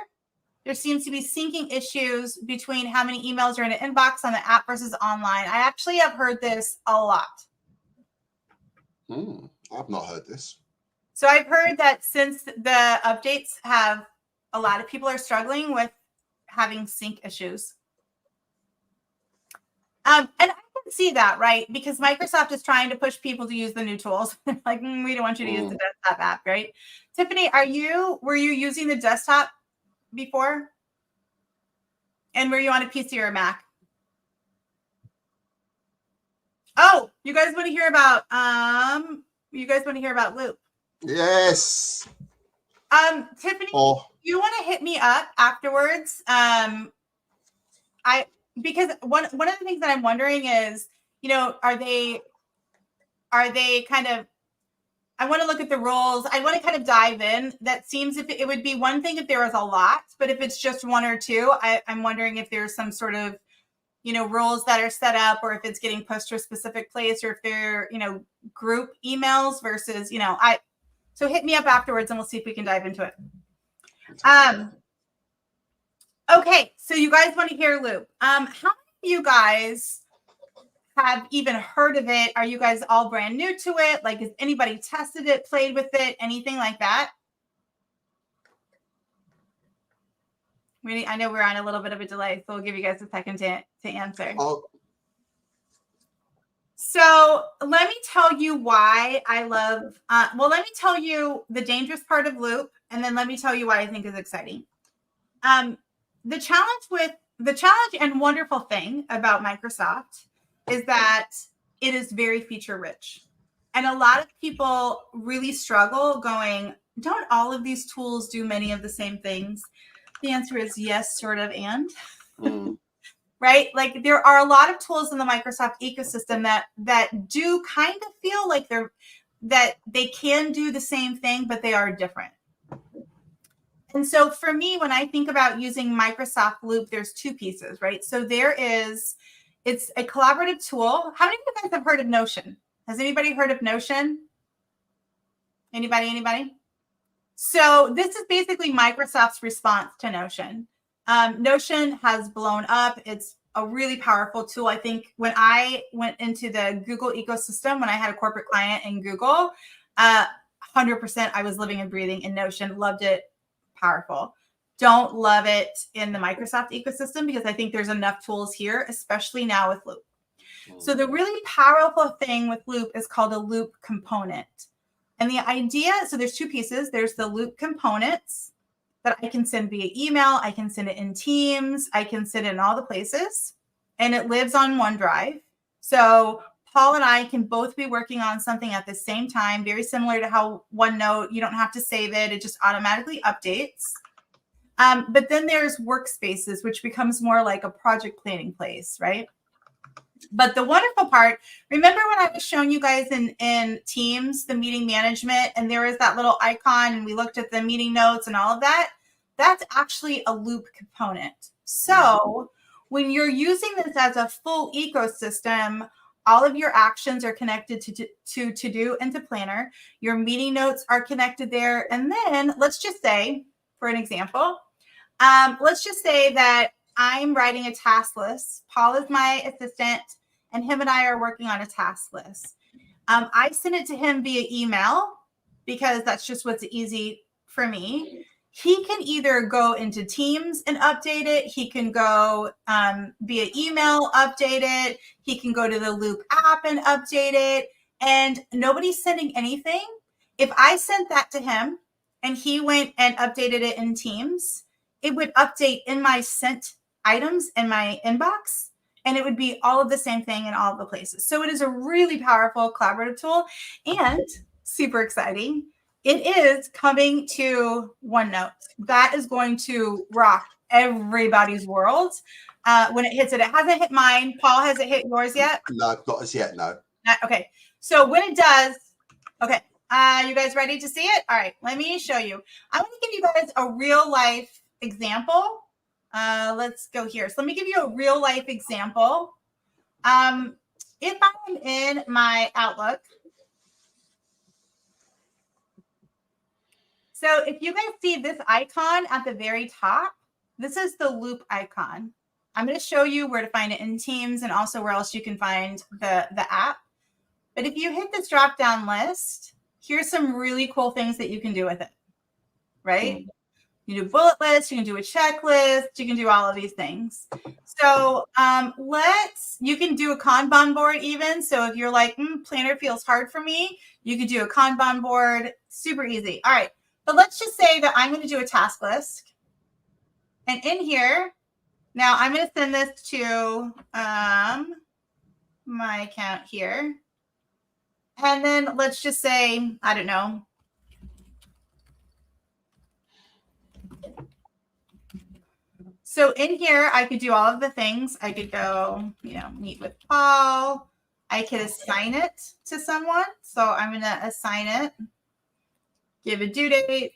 There seems to be syncing issues between how many emails are in an inbox on the app versus online. I actually have heard this a lot. I've not heard this. So I've heard that since the updates a lot of people are struggling with having sync issues. And I can see that, right? Because Microsoft is trying to push people to use the new tools. Like, we don't want you to use the desktop app, right? Tiffany, were you using the desktop before? And were you on a PC or a Mac? Oh, you guys want to hear about Loop? Yes. Tiffany, you want to hit me up afterwards? Because one of the things that I'm wondering is, are they kind of, I want to look at the roles. I want to kind of dive in. That seems it would be one thing if there was a lot, but if it's just 1 or 2, I'm wondering if there's some sort of, roles that are set up, or if it's getting pushed to a specific place, or if they're, group emails versus, so hit me up afterwards and we'll see if we can dive into it. Okay, so you guys want to hear Loop. How many of you guys have even heard of it? Are you guys all brand new to it? Like, has anybody tested it, played with it, anything like that? I know we're on a little bit of a delay, so we'll give you guys a second to answer. So let me tell you why I love, let me tell you the dangerous part of Loop, and then let me tell you why I think is exciting. The challenge and wonderful thing about Microsoft is that it is very feature rich. And a lot of people really struggle going, don't all of these tools do many of the same things? The answer is yes, sort of, and. Right? Like, there are a lot of tools in the Microsoft ecosystem that do kind of feel like they can do the same thing, but they are different. And so for me, when I think about using Microsoft Loop, there's 2 pieces, right? So it's a collaborative tool. How many of you guys have heard of Notion? Has anybody heard of Notion? Anybody? So this is basically Microsoft's response to Notion. Notion has blown up. It's a really powerful tool. I think when I went into the Google ecosystem, when I had a corporate client in Google, 100% I was living and breathing in Notion, loved it, powerful. Don't love it in the Microsoft ecosystem because I think there's enough tools here, especially now with Loop. So the really powerful thing with Loop is called a Loop component. And the idea, so there's 2 pieces. There's the Loop components that I can send via email. I can send it in Teams. I can send it in all the places. And it lives on OneDrive. So Paul and I can both be working on something at the same time, very similar to how OneNote, you don't have to save it. It just automatically updates. But then there's Workspaces, which becomes more like a project planning place, right? But the wonderful part, remember when I was showing you guys in Teams, the meeting management, and there was that little icon and we looked at the meeting notes and all of that? That's actually a Loop component. So when you're using this as a full ecosystem, all of your actions are connected to To-Do and to Planner. Your meeting notes are connected there. And then let's just say, for an example, let's just say that I'm writing a task list. Paul is my assistant, and him and I are working on a task list. I send it to him via email because that's just what's easy for me. he can either go into Teams and update it. He can go via email, update it. He can go to the Loop app and update it. And nobody's sending anything. If I sent that to him and he went and updated it in Teams, it would update in my sent items in my inbox, and it would be all of the same thing in all of the places. So it is a really powerful collaborative tool and super exciting. It is coming to OneNote. That is going to rock everybody's world when it hits it. It hasn't hit mine. Paul, has it hit yours yet? No, not as yet, no. Okay. So when it does, okay. You guys ready to see it? All right, let me show you. I'm going to give you guys a real life example. Let's go here. So let me give you a real life example. If I'm in my Outlook, so if you guys see this icon at the very top, this is the loop icon. I'm going to show you where to find it in Teams and also where else you can find the app. But if you hit this drop down list, here's some really cool things that you can do with it, right? You do bullet lists, you can do a checklist, you can do all of these things. So you can do a Kanban board even. So if you're like, planner feels hard for me, you could do a Kanban board, super easy. All right, but let's just say that I'm going to do a task list. And in here, now I'm going to send this to my account here. And then let's just say, I don't know. So in here, I could do all of the things. I could go, meet with Paul. I could assign it to someone. So I'm going to assign it, give a due date,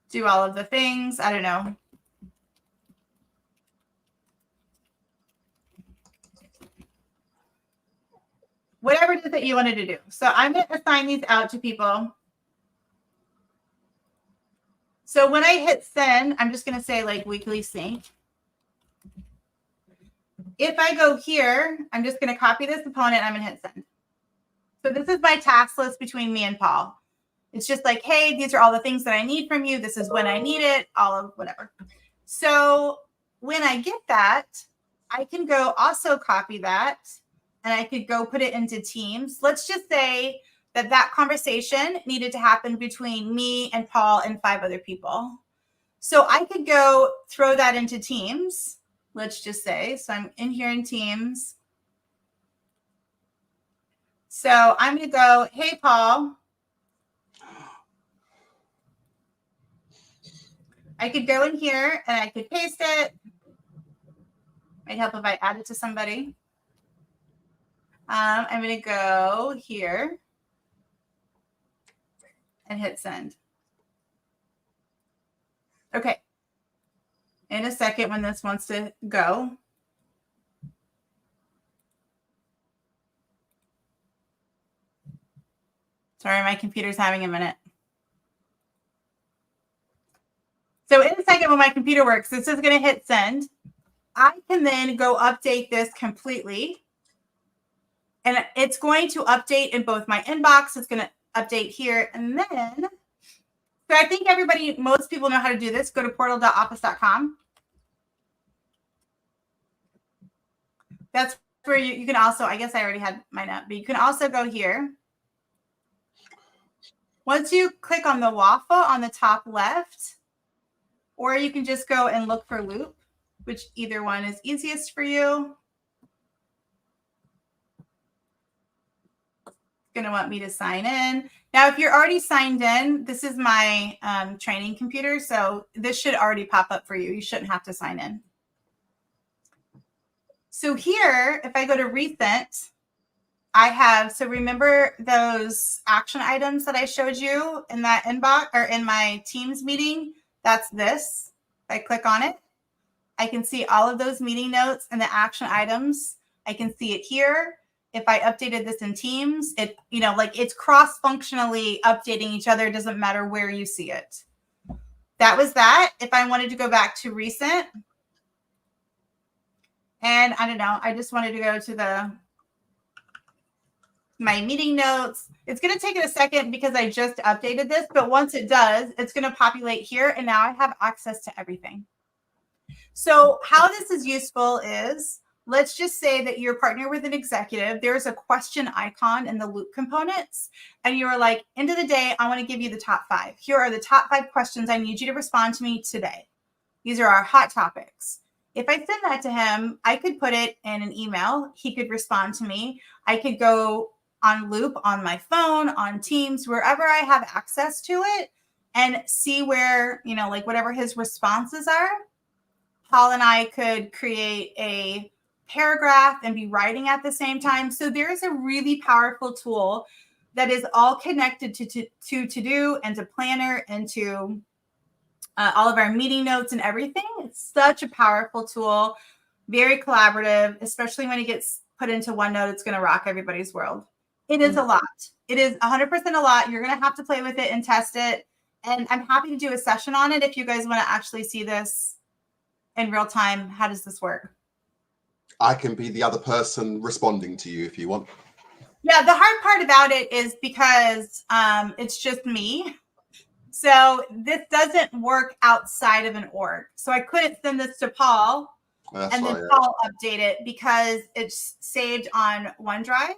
do all of the things. I don't know. Whatever it is that you wanted to do. So I'm going to assign these out to people. So when I hit send, I'm just going to say like weekly sync. If I go here, I'm just going to copy this component. I'm going to hit send. So this is my task list between me and Paul. It's just like, hey, these are all the things that I need from you. This is when I need it, all of whatever. So when I get that, I can go also copy that and I could go put it into Teams. Let's just say that conversation needed to happen between me and Paul and 5 other people. So I could go throw that into Teams. Let's just say, so I'm in here in Teams. So I'm going to go, hey, Paul. I could go in here and I could paste it. Might help if I add it to somebody. I'm going to go here and hit send. Okay. In a second when this wants to go. Sorry, my computer's having a minute. So in a second when my computer works, this is going to hit send. I can then go update this completely. And it's going to update in both my inbox. It's going to update here. And then, so I think most people know how to do this. Go to portal.office.com. That's where you can also, I guess I already had mine up, but you can also go here. Once you click on the waffle on the top left, or you can just go and look for loop, which either one is easiest for you. Going to want me to sign in. Now, if you're already signed in, this is my training computer, so this should already pop up for you. You shouldn't have to sign in. So here, if I go to recent, I have, so remember those action items that I showed you in that inbox or in my Teams meeting? That's this. If I click on it, I can see all of those meeting notes and the action items. I can see it here. If I updated this in Teams, it's cross-functionally updating each other. It doesn't matter where you see it. That was that. If I wanted to go back to recent, and I don't know, I just wanted to go to my meeting notes. It's going to take it a second because I just updated this, but once it does, it's going to populate here. And now I have access to everything. So how this is useful is, let's just say that you're partnered with an executive. There's a question icon in the Loop components. And you're like, end of the day, I want to give you the top 5. Here are the top 5 questions I need you to respond to me today. These are our hot topics. If I send that to him, I could put it in an email. He could respond to me. I could go on Loop on my phone, on Teams, wherever I have access to it, and see where, you know, like whatever his responses are. Paul and I could create a paragraph and be writing at the same time. So there is a really powerful tool that is all connected to To-Do and to Planner and to all of our meeting notes and everything. It's such a powerful tool, very collaborative, especially when it gets put into OneNote. It's going to rock everybody's world. It is a lot. It is 100% a lot. You're going to have to play with it and test it. And I'm happy to do a session on it if you guys want to actually see this in real time. How does this work? I can be the other person responding to you if you want. Yeah, the hard part about it is because it's just me. So this doesn't work outside of an org. So I couldn't send this to Paul and then Paul update it because it's saved on OneDrive.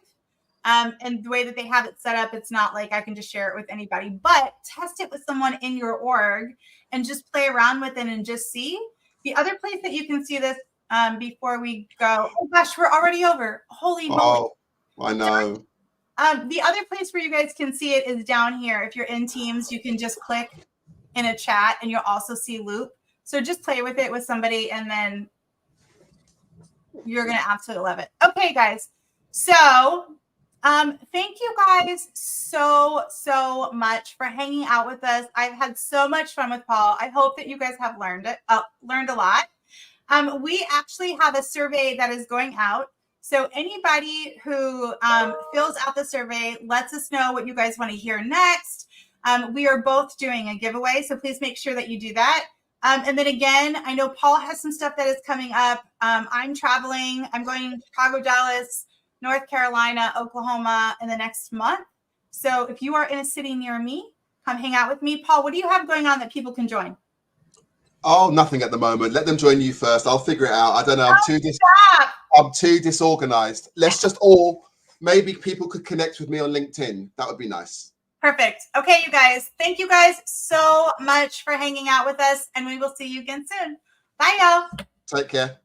And the way that they have it set up, it's not like I can just share it with anybody, but test it with someone in your org and just play around with it and just see. The other place that you can see this before we go, oh gosh, we're already over. Holy moly. Oh, I know. The other place where you guys can see it is down here. If you're in Teams, you can just click in a chat and you'll also see Loop. So just play with it with somebody and then you're going to absolutely love it. Okay, guys. So thank you guys so much for hanging out with us. I've had so much fun with Paul. I hope that you guys have learned a lot. We actually have a survey that is going out. So anybody who fills out the survey lets us know what you guys want to hear next. We are both doing a giveaway, so please make sure that you do that. And then again, I know Paul has some stuff that is coming up. I'm traveling. I'm going to Chicago, Dallas, North Carolina, Oklahoma in the next month. So if you are in a city near me, come hang out with me. Paul, what do you have going on that people can join? Oh, nothing at the moment. Let them join you first. I'll figure it out. I don't know. I'm too disorganized. Let's just maybe people could connect with me on LinkedIn. That would be nice. Perfect. Okay, you guys. Thank you guys so much for hanging out with us, and we will see you again soon. Bye, y'all. Take care.